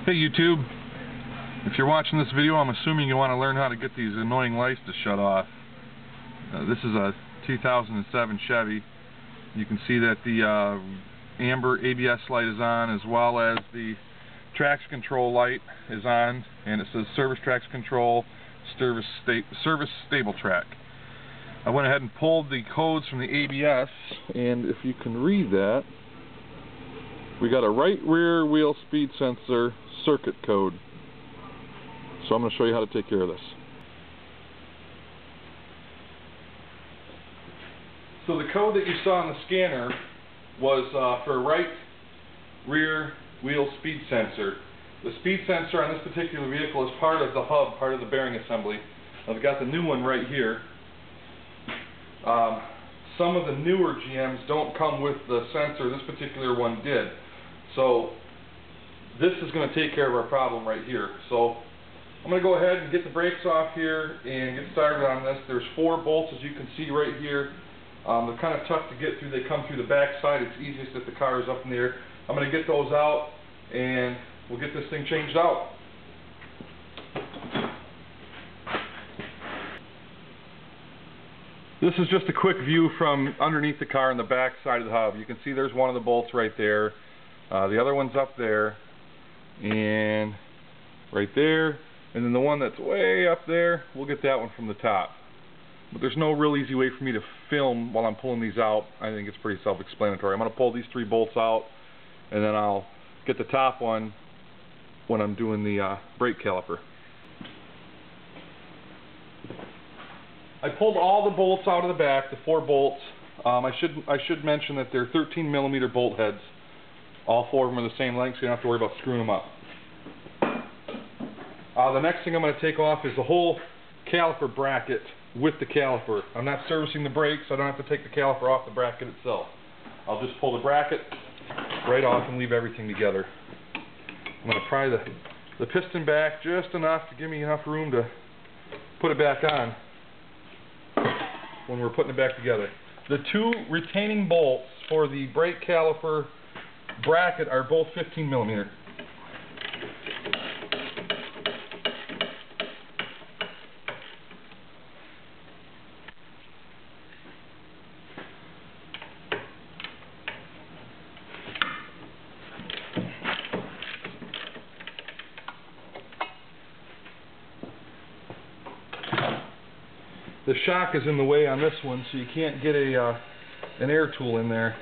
Hey YouTube, if you're watching this video, I'm assuming you want to learn how to get these annoying lights to shut off. This is a 2007 Chevy. You can see that the amber ABS light is on, as well as the traction control light is on, and it says service traction control, service Stabiltrack. I went ahead and pulled the codes from the ABS, and if you can read that, we got a right rear wheel speed sensor circuit code. So I'm going to show you how to take care of this. So the code that you saw on the scanner was for right rear wheel speed sensor. The speed sensor on this particular vehicle is part of the hub, part of the bearing assembly. I've got the new one right here. Some of the newer GMs don't come with the sensor. This particular one did. So this is going to take care of our problem right here. So I'm going to go ahead and get the brakes off here and get started on this. There's 4 bolts, as you can see right here. They're kind of tough to get through. They come through the back side. It's easiest if the car is up in the air. I'm going to get those out and we'll get this thing changed out. This is just a quick view from underneath the car on the back side of the hub. You can see there's one of the bolts right there. The other one's up there, and right there, and then the one that's way up there, we'll get that one from the top. But there's no real easy way for me to film while I'm pulling these out. I think it's pretty self-explanatory. I'm going to pull these 3 bolts out, and then I'll get the top one when I'm doing the brake caliper. I pulled all the bolts out of the back, the 4 bolts. I should mention that they're 13mm bolt heads. All 4 of them are the same length, so you don't have to worry about screwing them up. The next thing I'm going to take off is the whole caliper bracket with the caliper. I'm not servicing the brakes, so I don't have to take the caliper off the bracket itself. I'll just pull the bracket right off and leave everything together. I'm going to pry the piston back just enough to give me enough room to put it back on when we're putting it back together. The 2 retaining bolts for the brake caliper bracket are both 15mm. The shock is in the way on this one, so you can't get an air tool in there.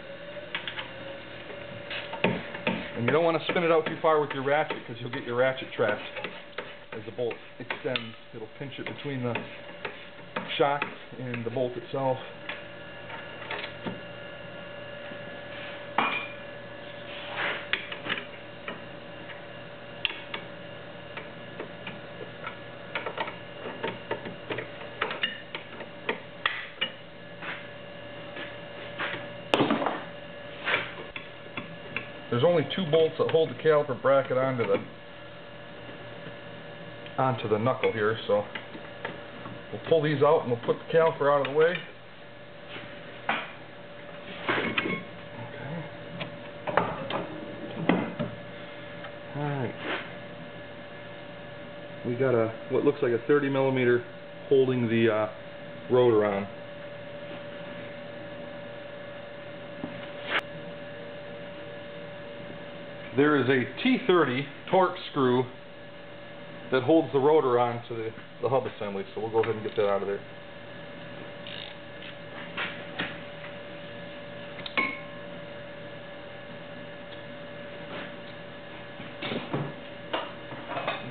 And you don't want to spin it out too far with your ratchet, because you'll get your ratchet trapped as the bolt extends. It'll pinch it between the shock and the bolt itself. There's only 2 bolts that hold the caliper bracket onto the knuckle here, so we'll pull these out and we'll put the caliper out of the way. Okay. Alright. We got what looks like a 30mm holding the rotor on. There is a T30 torque screw that holds the rotor on to the hub assembly, so we'll go ahead and get that out of there.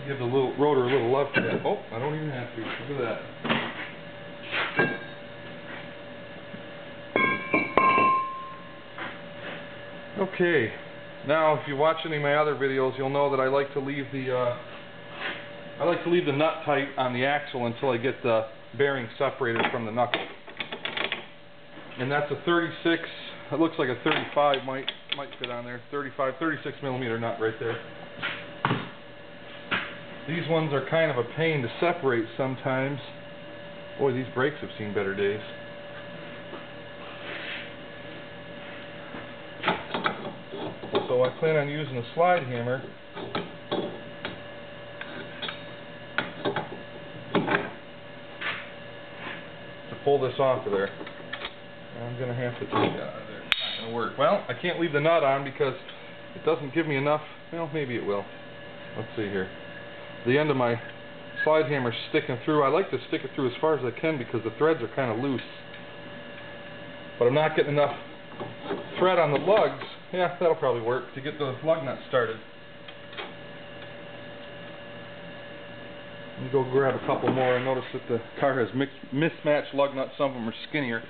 Give the little rotor a little love to that. Oh, I don't even have to. Look at that. Okay. Now, if you watch any of my other videos, you'll know that I like to leave the nut tight on the axle until I get the bearing separated from the knuckle. And that's a 36. It looks like a 35 might fit on there. 36mm nut right there. These ones are kind of a pain to separate sometimes. Boy, these brakes have seen better days. So I plan on using a slide hammer pull this off of there. I'm going to have to take it out of there. It's not going to work. Well, I can't leave the nut on because it doesn't give me enough. Well, maybe it will. Let's see here. The end of my slide hammer's sticking through. I like to stick it through as far as I can because the threads are kind of loose. But I'm not getting enough thread on the lugs. Yeah, that'll probably work to get the lug nut started. Let me go grab a couple more. I noticed that the car has mismatched lug nuts. Some of them are skinnier.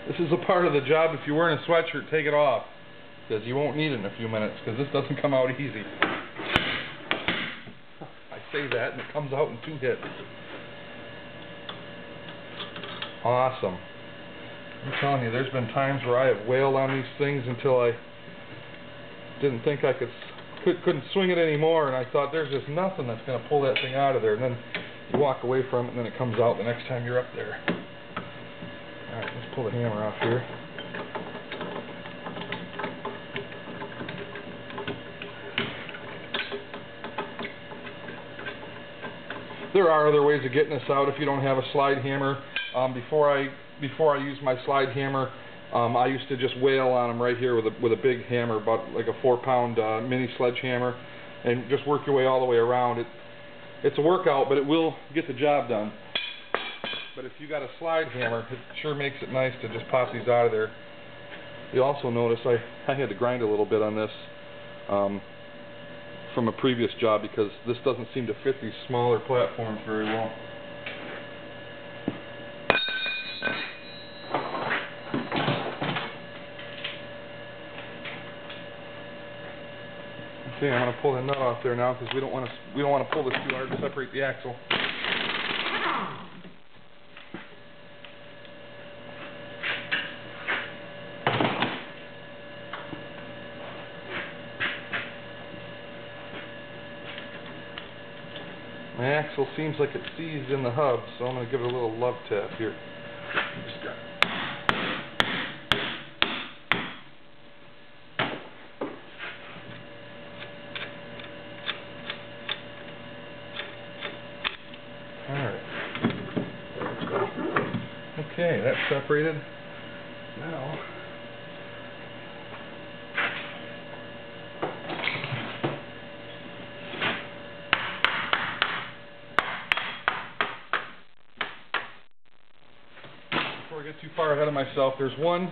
This is a part of the job. If you're wearing a sweatshirt, take it off, because you won't need it in a few minutes, because this doesn't come out easy. I say that, and it comes out in 2 hits. Awesome. I'm telling you, there's been times where I have wailed on these things until I didn't think I couldn't swing it anymore, and I thought there's just nothing that's going to pull that thing out of there, and then you walk away from it, and then it comes out the next time you're up there. Alright, let's pull the hammer off here. There are other ways of getting this out if you don't have a slide hammer. Before I used my slide hammer, I used to just wail on them right here with a big hammer, about like a 4-pound mini sledgehammer, and just work your way all the way around. It's a workout, but it will get the job done. But if you got a slide hammer, it sure makes it nice to just pop these out of there. You also notice I had to grind a little bit on this from a previous job because this doesn't seem to fit these smaller platforms very well. Okay, I'm going to pull the nut off there now because we don't want to pull this too hard to separate the axle. My axle seems like it's seized in the hub, so I'm going to give it a little love tap here. Alright. Okay, that's separated. Now, before I get too far ahead of myself, there's one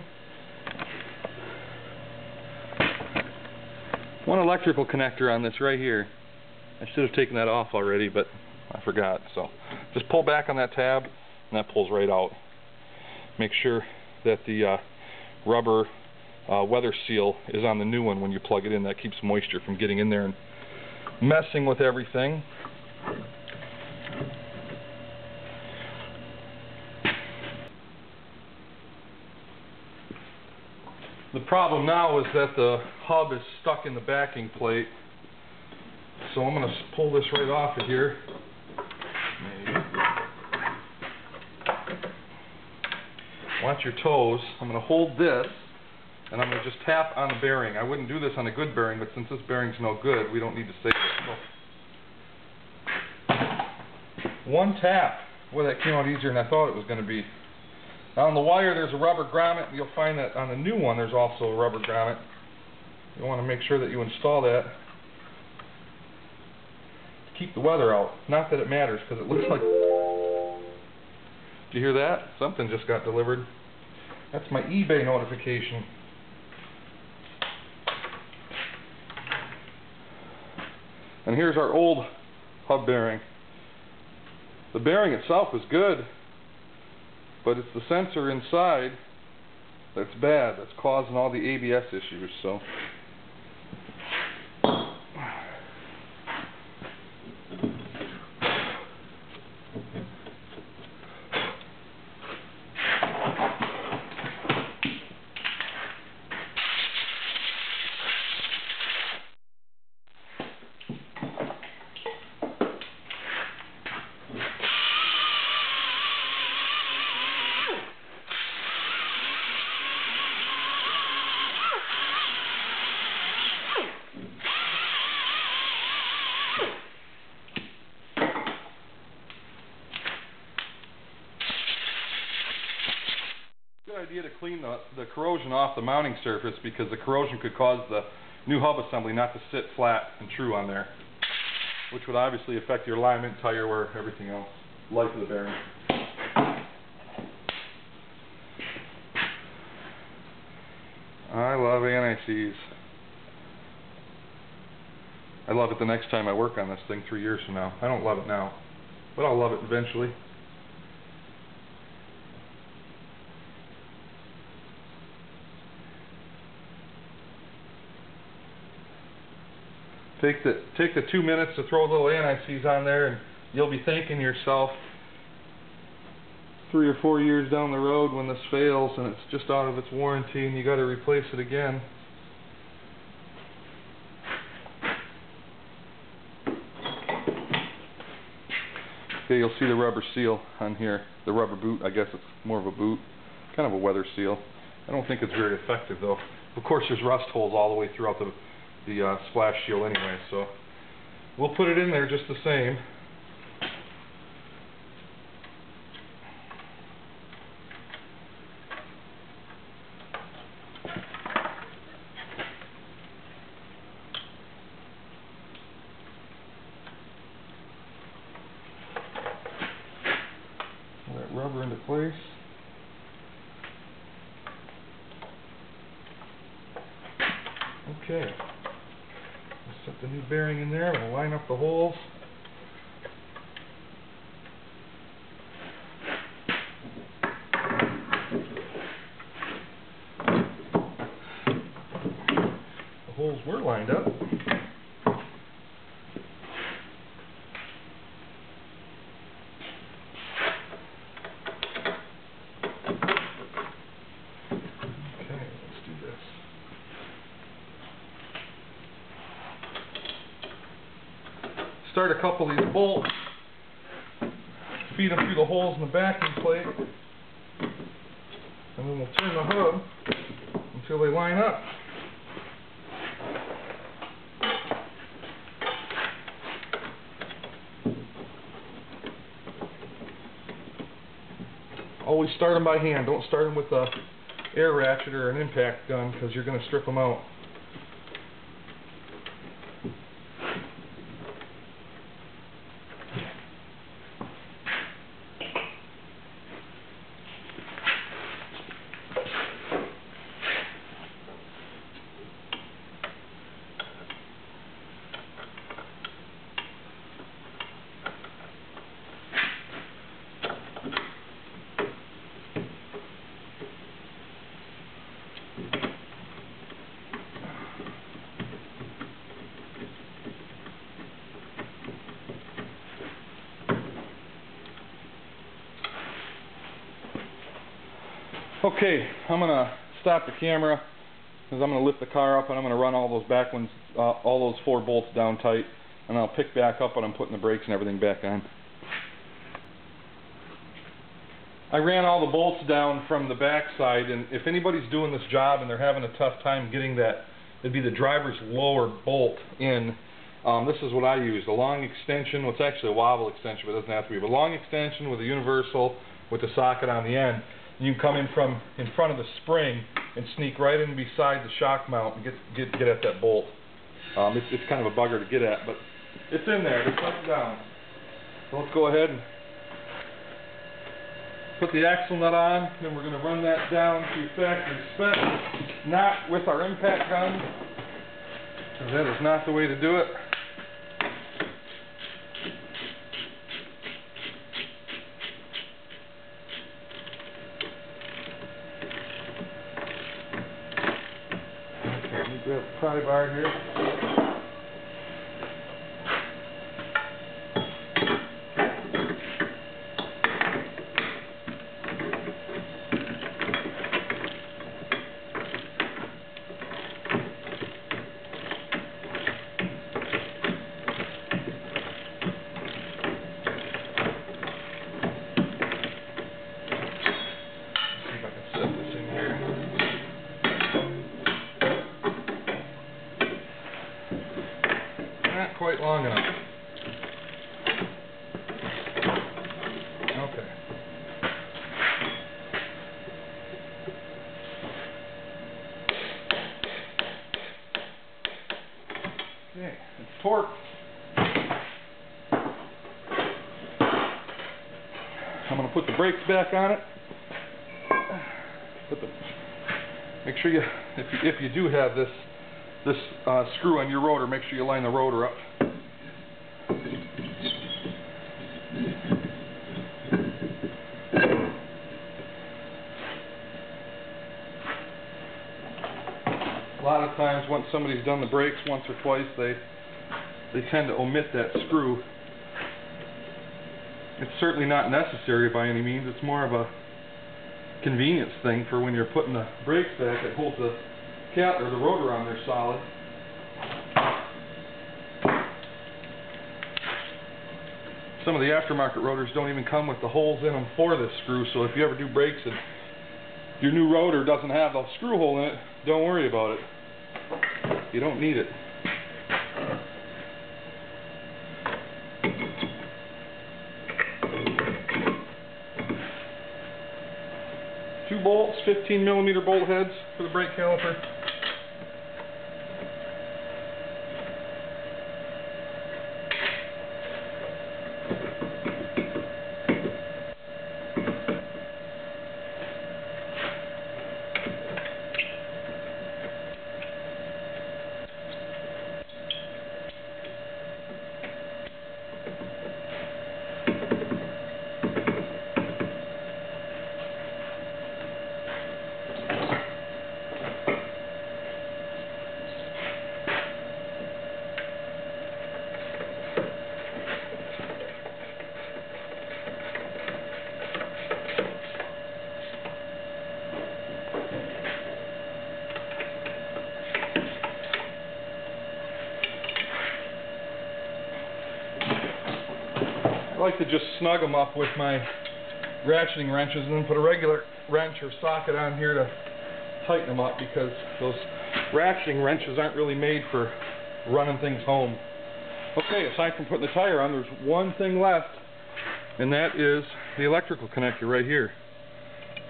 electrical connector on this right here. I should have taken that off already, but I forgot. So just pull back on that tab, and that pulls right out. Make sure that the rubber weather seal is on the new one when you plug it in. That keeps moisture from getting in there and messing with everything. The problem now is that the hub is stuck in the backing plate, so I'm going to pull this right off of here. Maybe. Watch your toes. I'm going to hold this, and I'm going to just tap on the bearing. I wouldn't do this on a good bearing, but since this bearing's no good, we don't need to save it. So, one tap. Boy, that came out easier than I thought it was going to be. Now on the wire there's a rubber grommet. You'll find that on the new one there's also a rubber grommet. You want to make sure that you install that to keep the weather out. Not that it matters, because it looks like... Did you hear that? Something just got delivered. That's my eBay notification. And here's our old hub bearing. The bearing itself is good, but it's the sensor inside That's bad. That's causing all the ABS issues. So. Good idea to clean the corrosion off the mounting surface, because the corrosion could cause the new hub assembly not to sit flat and true on there, which would obviously affect your alignment, tire wear, everything else, life of the bearing. I love anti-seize. I love it the next time I work on this thing 3 years from now. I don't love it now, but I'll love it eventually. Take the 2 minutes to throw a little anti-seize on there, and you'll be thanking yourself 3 or 4 years down the road when this fails and it's just out of its warranty and you got to replace it again. Okay, you'll see the rubber seal on here. The rubber boot, I guess it's more of a boot, kind of a weather seal. I don't think it's very effective though. Of course, there's rust holes all the way throughout the splash shield anyway, so we'll put it in there just the same. Pull that rubber into place. Okay. Set the new bearing in there. I'm going to line up the holes. The holes were lined up. Okay, let's do this. Start a couple of these bolts, feed them through the holes in the backing plate, and then we'll turn the hub until they line up. Always start them by hand. Don't start them with an air ratchet or an impact gun, because you're going to strip them out. Okay, I'm going to stop the camera because I'm going to lift the car up and I'm going to run all those back ones, all those 4 bolts down tight, and I'll pick back up when I'm putting the brakes and everything back on. I ran all the bolts down from the back side, and if anybody's doing this job and they're having a tough time getting that, it'd be the driver's lower bolt in. This is what I used, a long extension. Well, it's actually a wobble extension, but it doesn't have to be. But a long extension with a universal with the socket on the end. You can come in from in front of the spring and sneak right in beside the shock mount and get at that bolt. It's kind of a bugger to get at, but it's in there. Just let it down. So let's go ahead and put the axle nut on. Then we're going to run that down to factory spec, not with our impact gun, because that is not the way to do it. pry bar here. Not quite long enough. Okay. Okay, it's torqued. I'm going to put the brakes back on it. Make sure you, if you do have this screw on your rotor, make sure you line the rotor up. A lot of times once somebody's done the brakes once or twice, they tend to omit that screw. It's certainly not necessary by any means. It's more of a convenience thing for when you're putting the brakes back. It holds the caliper, the rotor on there solid. Some of the aftermarket rotors don't even come with the holes in them for this screw, so if you ever do brakes and your new rotor doesn't have the screw hole in it, don't worry about it. You don't need it. Two bolts, 15mm bolt heads for the brake caliper. I like to just snug them up with my ratcheting wrenches and then put a regular wrench or socket on here to tighten them up, because those ratcheting wrenches aren't really made for running things home. Okay, aside from putting the tire on, there's one thing left, and that is the electrical connector right here.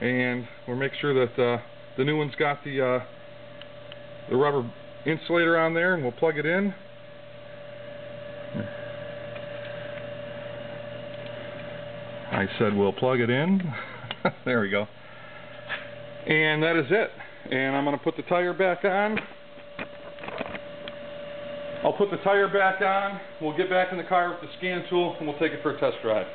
And we'll make sure that the new one's got the rubber insulator on there, and we'll plug it in. I said we'll plug it in. There we go. And that is it. And I'm going to put the tire back on. I'll put the tire back on. We'll get back in the car with the scan tool and we'll take it for a test drive.